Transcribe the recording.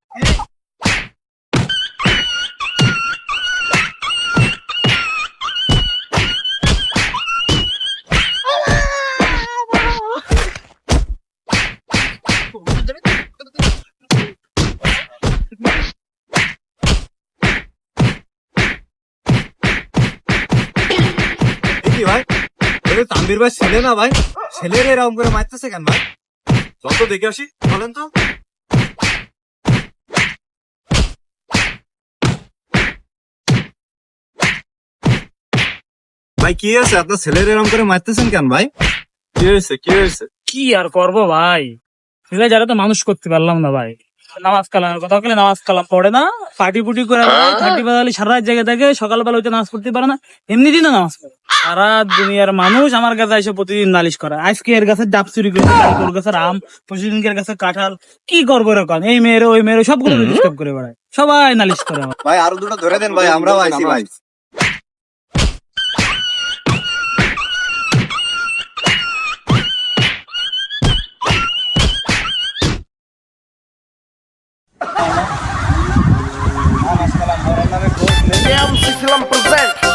কি ভাই, তানভীর ভাই ছেলে না ভাই? ছেলের এরকম করে মারতেছে কেন ভাই? যত দেখে আসি, বলেন তো। ভাই কি আছে, আপনার ছেলের এরকম করে মারতেছেন কেন ভাই? কি হয়েছে, কি হয়েছে? কি আর করবো ভাই, যারা তো মানুষ করতে পারলাম না ভাই। নামাজ কালাম কথা বলে, নামাজ কালাম পড়ে না, পার্টি পুটি করে বেড়ায়, থার্টি বাজালি সারা রাত জায়গায় থাকে, সকালবেলা হইতে নামাজ পড়তে পারে না, এমনি দিনও নামাজ পড়ে। সারা দুনিয়ার মানুষ আমার কাছে এসে প্রতিদিন নালিশ করে, আজকে এর কাছে ডাব চুরি করেছে, কালকে ওর কাছে আম, পরশুদিনকে এর কাছে কাঁঠাল। কি করবো এরকম, এই মেয়ের ওই মেয়ের সবগুলো ডিস্টার্ব করে বেড়ায়, সবাই নালিশ করে আমার। ভাই আরো দুটো ধরে দেন ভাই, আমরাও আইছি ভাই। MC Film present